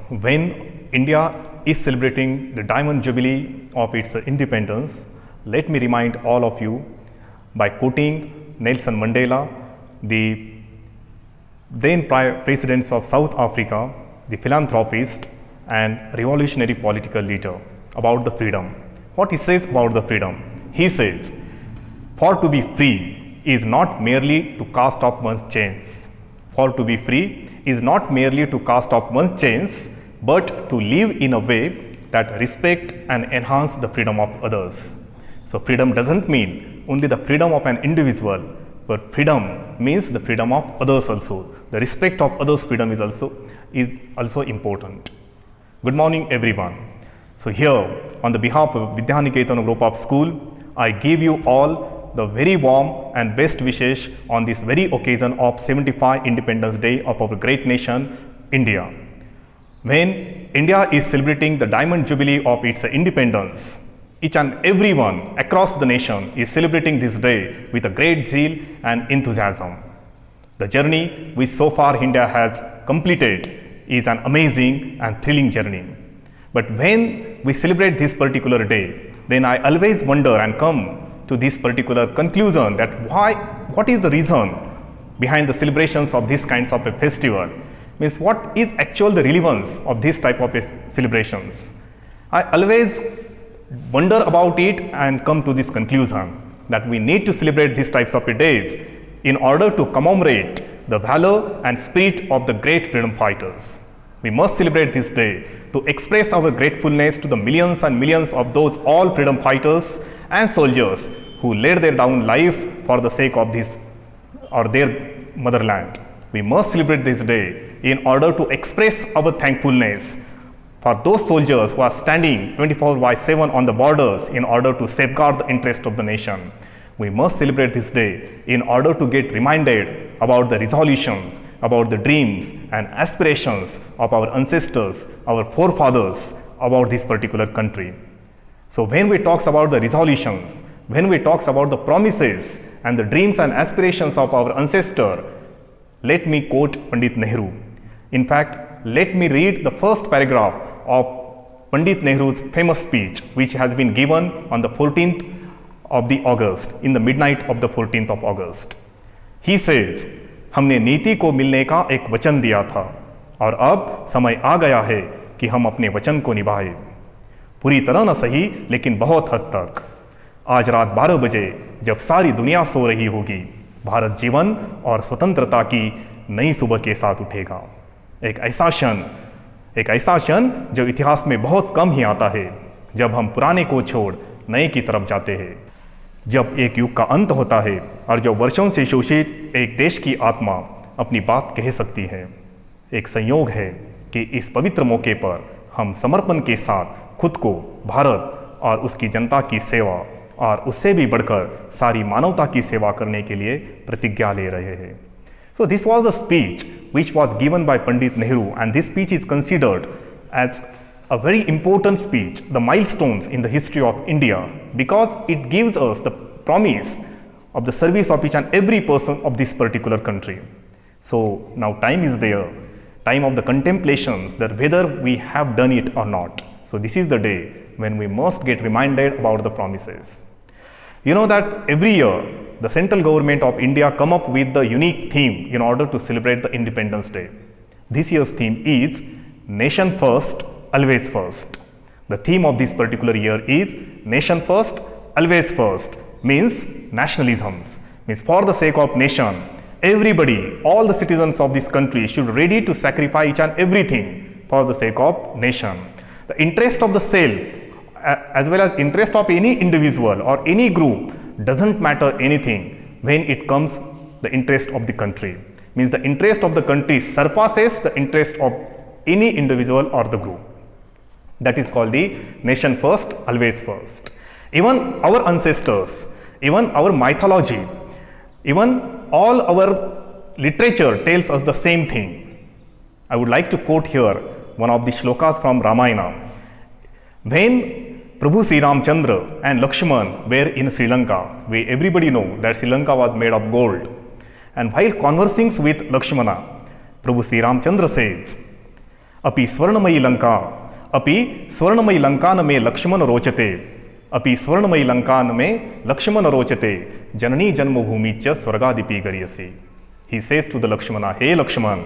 When India is celebrating the Diamond Jubilee of its independence, let me remind all of you by quoting Nelson Mandela, the then President of South Africa, the philanthropist and revolutionary political leader, about the freedom. What he says about the freedom? He says, "For to be free is not merely to cast off one's chains. For to be free is not merely to cast off one's chains, but to live in a way that respect and enhance the freedom of others." So freedom doesn't mean only the freedom of an individual, but freedom means the freedom of others also. The respect of others' freedom is also important. Good morning, everyone. So here, on the behalf of Vidyaniketan Group of School, I give you all the very warm and best wishes on this very occasion of 75 Independence Day of our great nation, India. When India is celebrating the Diamond Jubilee of its independence, each and everyone across the nation is celebrating this day with a great zeal and enthusiasm. The journey which so far India has completed is an amazing and thrilling journey. But when we celebrate this particular day, then I always wonder and come to this particular conclusion that what is the reason behind the celebrations of these kinds of a festival? Means what is actual the relevance of this type of celebrations? I always wonder about it and come to this conclusion that we need to celebrate these types of days in order to commemorate the valor and spirit of the great freedom fighters. We must celebrate this day to express our gratefulness to the millions and millions of those all freedom fighters and soldiers who laid their down life for the sake of this or their motherland. We must celebrate this day in order to express our thankfulness for those soldiers who are standing 24/7 on the borders in order to safeguard the interest of the nation. We must celebrate this day in order to get reminded about the resolutions, about the dreams and aspirations of our ancestors, our forefathers about this particular country. So when we talk about the resolutions, when we talk about the promises and the dreams and aspirations of our ancestor, let me quote Pandit Nehru. In fact, let me read the first paragraph of Pandit Nehru's famous speech, which has been given on the 14th of the August, in the midnight of the 14th of August. He says, "हमने नीति को मिलने का एक वचन दिया था और अब समय आ गया है कि हम अपने वचन को निभाएं। पूरी तरह न सही, लेकिन बहुत हद तक। आज रात 12 बजे जब सारी दुनिया सो रही होगी, भारत जीवन और स्वतंत्रता की नई सुबह के साथ उठेगा। एक ऐसा क्षण जो इतिहास में बहुत कम ही आता है, जब हम पुराने को छोड़ नए की तरफ जाते हैं, जब एक युग का अंत होता है और जो वर्षों से शोषित एक देश की आत्मा अपनी बात कह सकती है। एक संयोग है कि इस पवित्र मौके पर हम समर्पण के साथ खुद को भारत और उसकी जनता की सेवा और उससे भी बढ़कर सारी मानवता की सेवा करने के लिए प्रतिज्ञा ले रहे हैं। So this was a speech which was given by Pandit Nehru, and this speech is considered as a very important speech, the milestones in the history of India, because it gives us the promise of the service of each and every person of this particular country. So now time is there, time of the contemplations, that whether we have done it or not. So this is the day when we must get reminded about the promises. You know that every year the central government of India come up with the unique theme in order to celebrate the Independence Day. This year's theme is Nation First, Always First. The theme of this particular year is Nation First, Always First, means nationalisms, means for the sake of nation, everybody, all the citizens of this country should be ready to sacrifice each and everything for the sake of nation. The interest of the self as well as interest of any individual or any group doesn't matter anything when it comes the interest of the country. Means the interest of the country surpasses the interest of any individual or the group. That is called the nation first, always first. Even our ancestors, even our mythology, even all our literature tells us the same thing. I would like to quote here one of the shlokas from Ramayana. When Prabhu Sri Ramchandra and Lakshman were in Sri Lanka, we everybody know that Sri Lanka was made of gold. And while conversing with Lakshmana, Prabhu Sri Ramchandra says, अपि स्वर्णमयी लंका, अपि स्वर्णमयी लंकान में लक्ष्मण रोचते, अपि स्वर्णमयी लंकान में लक्ष्मण रोचते, जननी जन्मभूमि च स्वर्गादिपि गरियसी। He says to the Lakshmana, हे लक्ष्मण,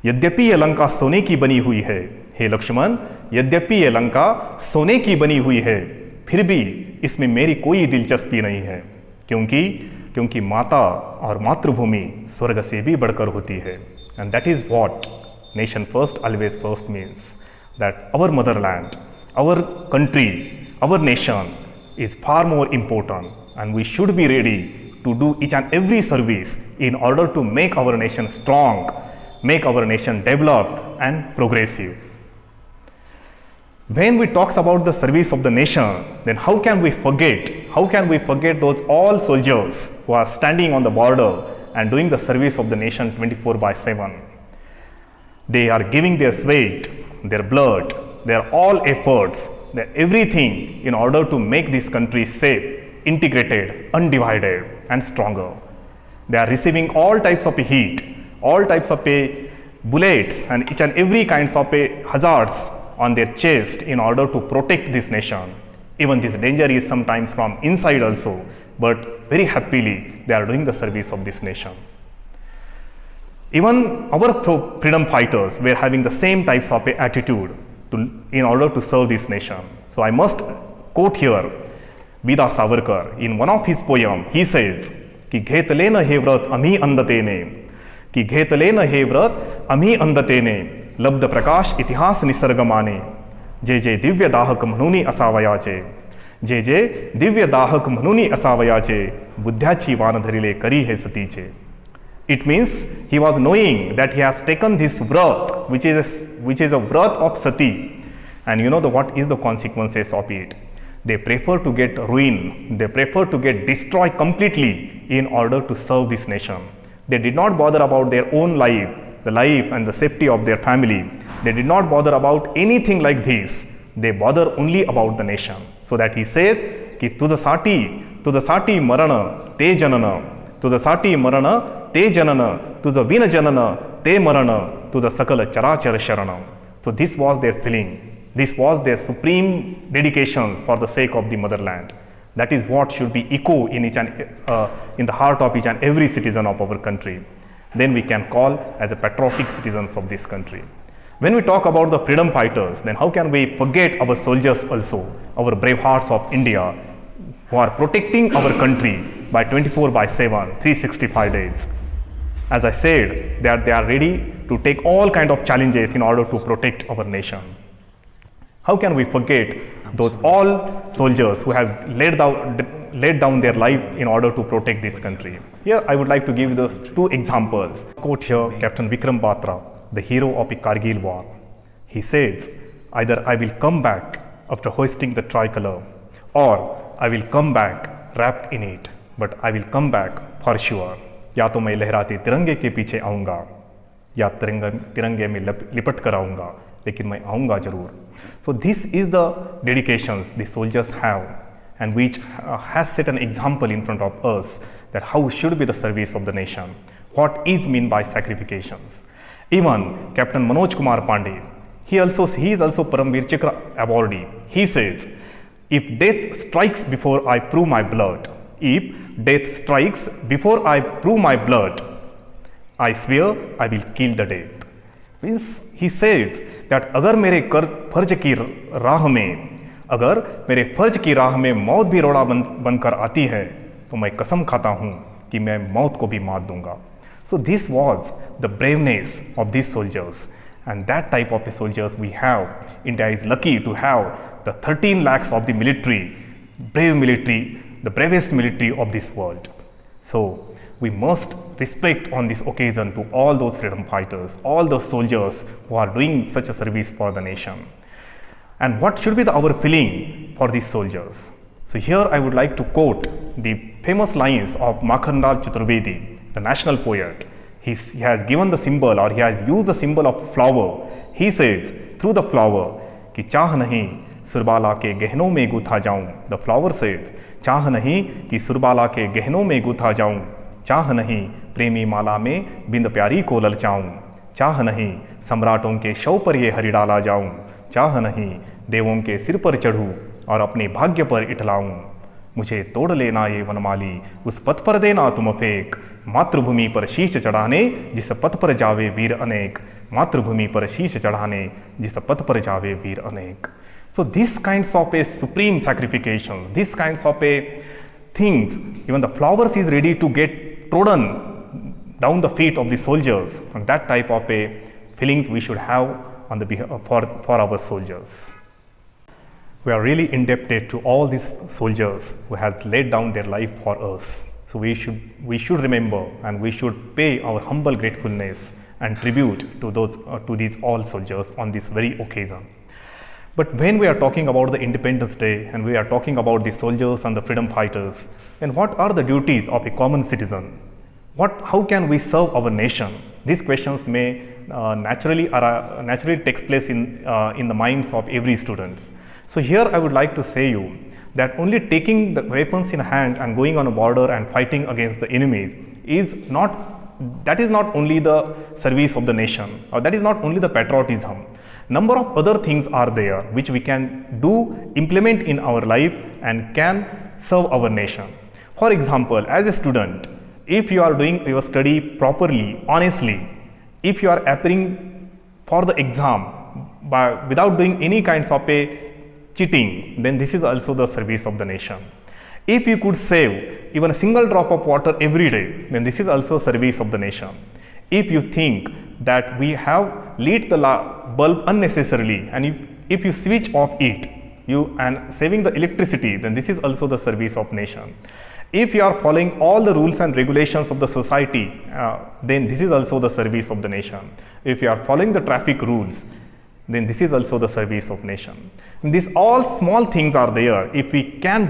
यद्यपि यह लंका सोने की बनी हुई है, हे लक्ष्मण, यद्यपि यह लंका सोने की बनी हुई है, फिर भी इसमें मेरी कोई दिलचस्पी नहीं है, क्योंकि माता और मातृभूमि स्वर्ग से भी बढ़कर होती है। And that is what nation first always first means, that our motherland, our country, our nation is far more important, and we should be ready to do each and every service in order to make our nation strong, make our nation developed and progressive. When we talk about the service of the nation, then how can we forget those all soldiers who are standing on the border and doing the service of the nation 24/7. They are giving their sweat, their blood, their all efforts, their everything in order to make this country safe, integrated, undivided and stronger. They are receiving all types of heat, all types of bullets and each and every kinds of hazards on their chest in order to protect this nation. Even this danger is sometimes from inside also, but very happily they are doing the service of this nation. Even our freedom fighters were having the same types of attitude in order to serve this nation. So I must quote here Vida Savarkar. In one of his poem, he says, कि घेतले न हे व्रत आम्ही अंधतेने, कि घेतले न हे व्रत आम्ही अंधतेने, लब्ध प्रकाश इतिहास निसर्गमाने, जे जे दिव्य दाहक म्हणूनी असावयाचे, जे जे दिव्य दाहक म्हणूनी असावयाचे, बुद्ध्याची वान धरिले करी हे सतीचे. It means he was knowing that he has taken this vrat, which is a vrat of sati, and you know what is the consequences of it. They prefer to get ruined, they prefer to get destroyed completely in order to serve this nation. They did not bother about their own life, the life and the safety of their family. They did not bother about anything like this. They bother only about the nation. So that he says कि तुझसाठी मरण ते जनन, तुझसाठी मरण ते जनन, तुझ win जनन ते मरण, तुझ सकल चराचर शरण. So this was their feeling. This was their supreme dedication for the sake of the motherland. That is what should be echo in the heart of each and every citizen of our country. Then we can call as a patriotic citizens of this country. When we talk about the freedom fighters, then how can we forget our soldiers also, our brave hearts of India, who are protecting our country by 24/7, 365 days. As I said, they are ready to take all kind of challenges in order to protect our nation. How can we forget those all soldiers who have laid down their life in order to protect this country? Here I would like to give you the two examples. Quote here Captain Vikram Batra, the hero of the Kargil war. He says, either I will come back after hoisting the tricolor, or I will come back wrapped in it, but I will come back for sure. या तो मैं लहराते तिरंगे के पीछे आऊँगा, या तिरंगे में लिपट कर आऊँगा, लेकिन मैं आऊँगा जरूर. So this is the dedications the soldiers have, and which has set an example in front of us that how should be the service of the nation, what is mean by sacrifications. Even Captain Manoj Kumar Pandey, he is also Paramveer Chakra awardee. He says, if death strikes before I prove my blood, if death strikes before I prove my blood, I swear I will kill the death. Means he says that अगर मेरे फर्ज की राह में मौत भी रोड़ा बनकर आती है, तो मैं कसम खाता हूँ कि मैं मौत को भी मात दूंगा. So this was the braveness of these soldiers, and that type of soldiers we have. India is lucky to have the 13 lakhs of the military, brave military, the bravest military of this world. So we must respect on this occasion to all those freedom fighters, all those soldiers who are doing such a service for the nation. And what should be our feeling for these soldiers? So here I would like to quote the famous lines of Makhandal Chaturvedi, the national poet. He has given the symbol, or he has used the symbol of flower. He says through the flower कि चाह नहीं सुरबाला के गहनों में गुथा जाऊं. The flower says, चाह नहीं कि सुरबाला के गहनों में गुथा जाऊं, चाह नहीं प्रेमी माला में बिंद प्यारी को ललचाऊं, चाह नहीं सम्राटों के शव पर ये हरि डाला जाऊं, चाह नहीं देवों के सिर पर चढ़ूं और अपने भाग्य पर इठलाऊं। मुझे तोड़ लेना ये वनमाली, उस पथ पर देना तुम फेंक, मातृभूमि पर शीश चढ़ाने जिस पथ पर जावे वीर अनेक, मातृभूमि पर शीश चढ़ाने जिस पथ पर जावे वीर अनेक। So these kinds of a supreme sacrifications, these kinds of a things, even the flowers is ready to get trodden down the feet of the soldiers, and that type of a feelings we should have on the for our soldiers. We are really indebted to all these soldiers who has laid down their life for us. So we should remember and we should pay our humble gratefulness and tribute to these all soldiers on this very occasion. But when we are talking about the Independence Day and we are talking about the soldiers and the freedom fighters, then what are the duties of a common citizen? How can we serve our nation? These questions may naturally takes place in the minds of every student. So here I would like to say you that only taking the weapons in hand and going on a border and fighting against the enemies is not only the service of the nation, or that is not only the patriotism. Number of other things are there which we can implement in our life and can serve our nation. For example, as a student, if you are doing your study properly, honestly, if you are appearing for the exam without doing any kinds of a cheating, then this is also the service of the nation. If you could save even a single drop of water every day, then this is also service of the nation. If you think that we have lit the bulb unnecessarily and if you switch off it and saving the electricity, then this is also the service of nation. If you are following all the rules and regulations of the society, then this is also the service of the nation. If you are following the traffic rules, then this is also the service of nation. And these all small things are there. If we can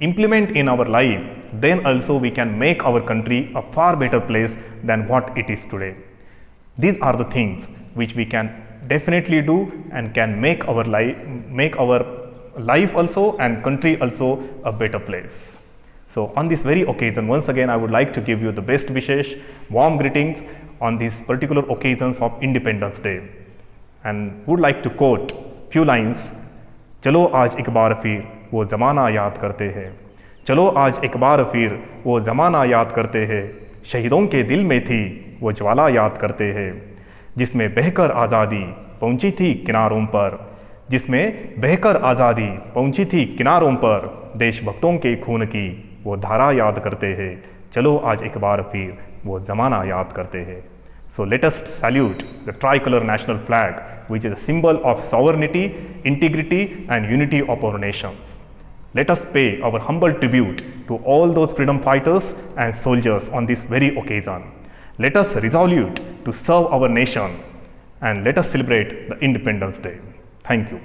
implement in our life, then also we can make our country a far better place than what it is today. These are the things which we can definitely do and can make our life also and country also a better place. So on this very occasion, once again I would like to give you the best wishes, warm greetings on these particular occasions of Independence Day, and would like to quote few lines. चलो आज एक बार फिर वो ज़माना याद करते हैं, चलो आज एक बार फिर वो ज़माना याद करते हैं, शहीदों के दिल में थी वो ज्वाला याद करते हैं, जिसमें बहकर आज़ादी पहुंची थी किनारों पर, जिसमें बहकर आज़ादी पहुंची थी किनारों पर, देशभक्तों के खून की वो धारा याद करते हैं, चलो आज एक बार फिर वो ज़माना याद करते हैं. So let us salute the tricolor national flag, which is a symbol of sovereignty, integrity and unity of our nations. Let us pay our humble tribute to all those freedom fighters and soldiers on this very occasion. Let us resolute to serve our nation and let us celebrate the Independence Day. Thank you.